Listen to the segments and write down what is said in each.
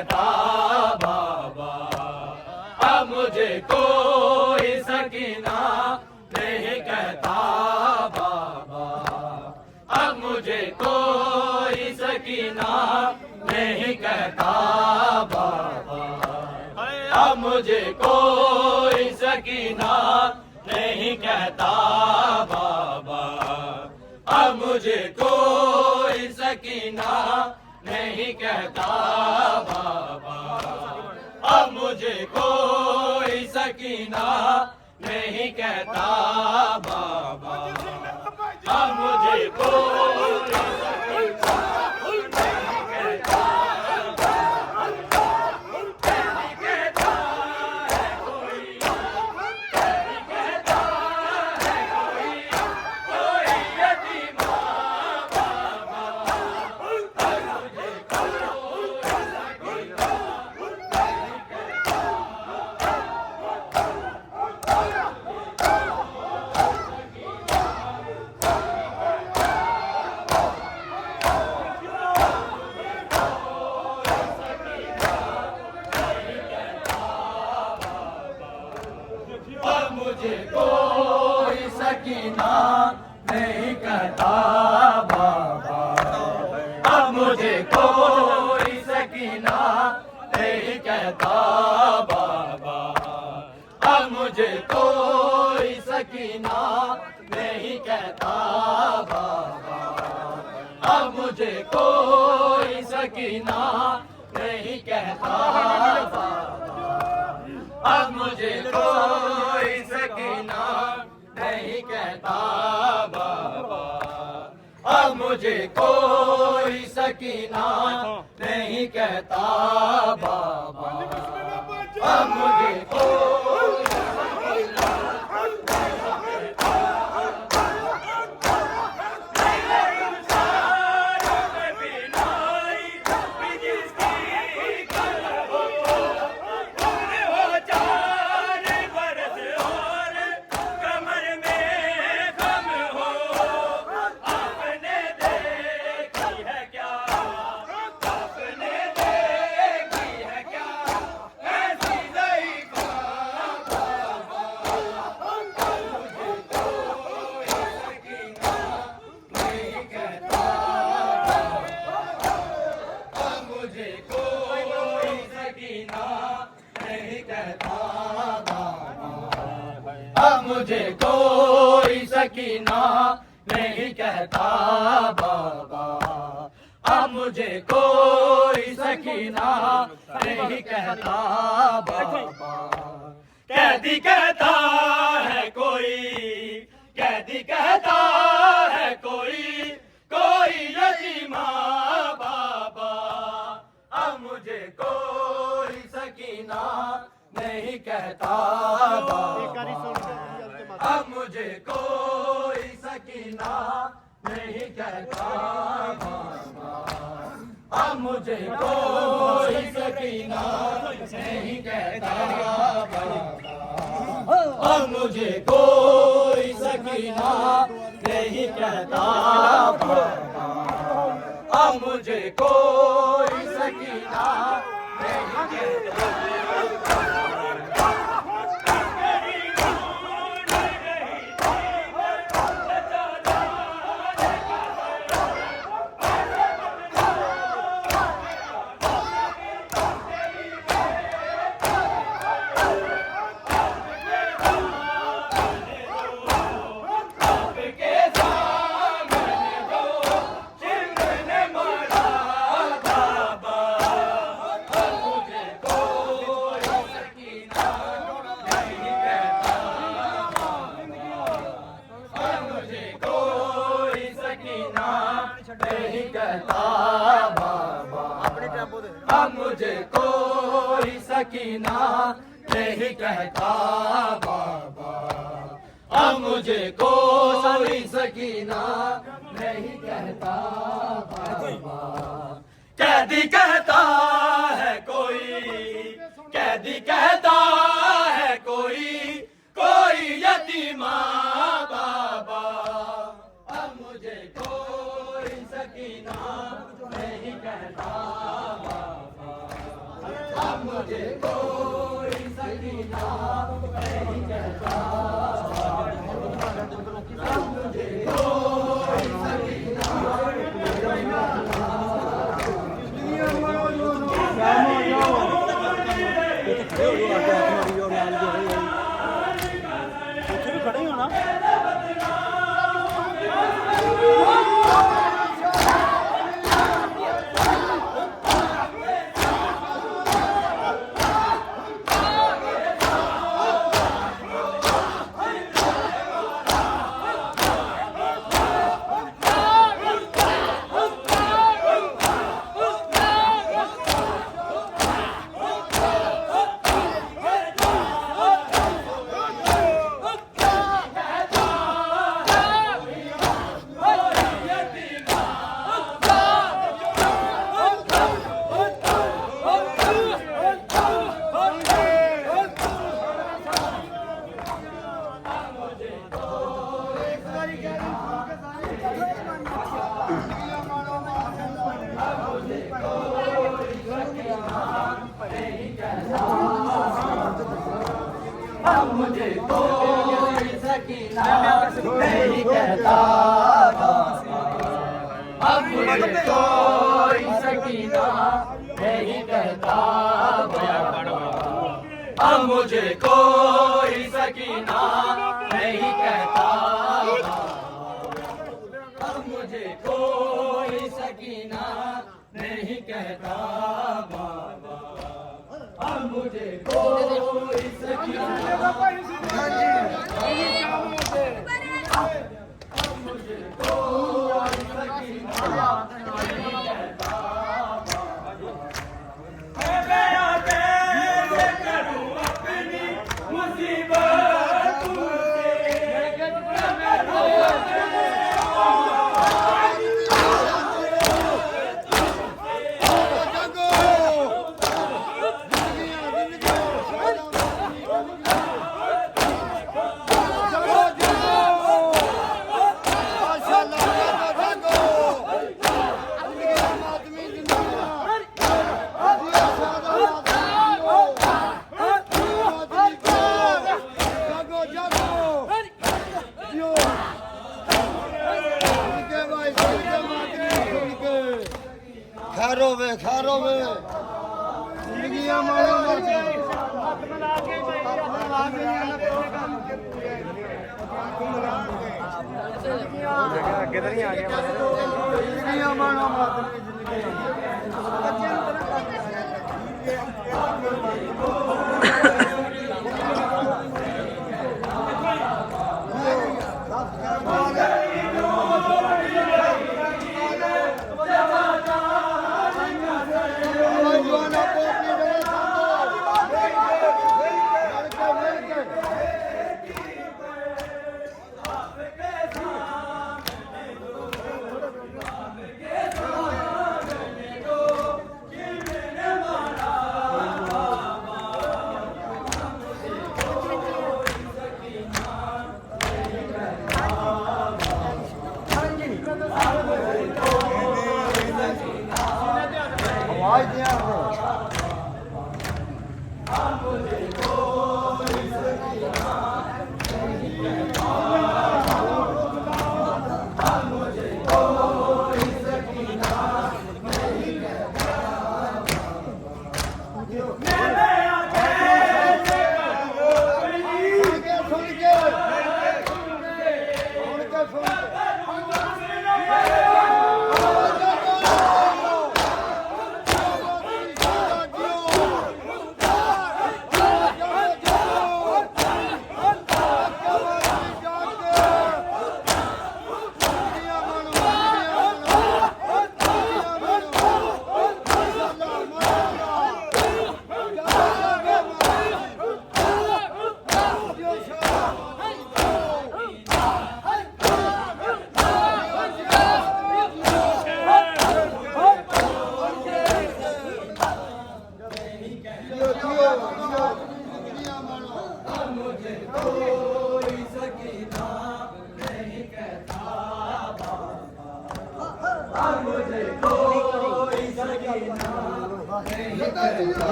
कहता बाबा, अब मुझे कोई सकीना नहीं कहता बाबा, अब मुझे कोई सकीना नहीं कहता बाबा, अब मुझे कोई सकीना नहीं कहता बाबा, अब मुझे कोई सकीना नहीं कहता बाबा, अब मुझे कोई सकीना नहीं कहता बाबा, अब मुझे कोई मुझे कोई सकीना नहीं कहता बाबा, अब मुझे कोई सकीना नहीं कहता बाबा, अब मुझे कोई सकीना नहीं कहता बाबा, अब मुझे कोई सकीना नहीं कहता बाबा, अब मुझे कोई सकीना नहीं कहता बाबा, अब मुझे कोई सकीना नहीं कहता बाबा, अब मुझे कोई मुझे कोई सकीना नहीं कहता बाबा, अब मुझे कोई सकीना नहीं कहता बाबा, कैदी कहता है कोई, कैदी कहता है कोई, कोई यतीमा बाबा, अब मुझे कोई सकीना नहीं कहता बाबा, अब मुझे कोई सकीना नहीं कहता बाबा, अब मुझे कोई सकीना नहीं कहता बाबा, अब मुझे कोई सकीना नहीं कहता बाबा, अब मुझे कोई सकीना नहीं कहता। नहीं कहता बाबा, अब मुझे कोई सकीना नहीं कहता बाबा, अब मुझे कोई सकीना नहीं कहता बाबा, कैदी कहता है कोई, कैदी कहता है कोई, कोई यतीमा बाबा, अब मुझे कोई सकीना नहीं कहता बाबा, मुझे कोई सकीना नहीं कहता अब मुझे कोई सकीना खड़े हो ना अब मुझे कोई सकीना नहीं कहता अब मुझे कोई सकीना नहीं कहता अब मुझे कोई सकीना नहीं कहता अब मुझे कोई सकीना नहीं कहता अब मुझे कोई सकीना खारो वे जिंदगियां मारो आगे तो नहीं आ गया जिंदगियां मारो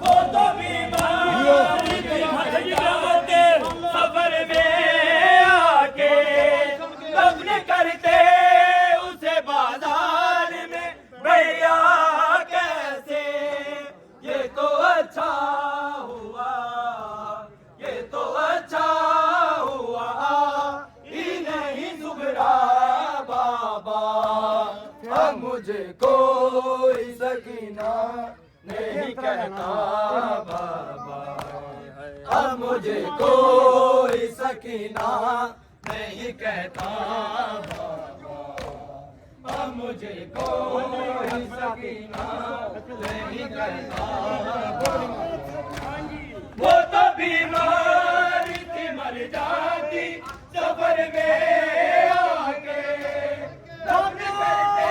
वो तो बीमारी थी मर जाते सफर में आके दफन करते उसे बाजार में भैया कैसे ये तो अच्छा हुआ ये तो अच्छा हुआ ही नहीं सुगरा बाबा अब मुझे कोई सकीना नहीं कहता बाबा अब मुझे कोई सकीना नहीं कहता बाबा अब मुझे कोई सकीना नहीं कहता वो तो बीमारी थी मर जाती सफर में आके दफन करते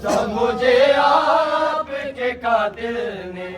जब मुझे आपके कातिल ने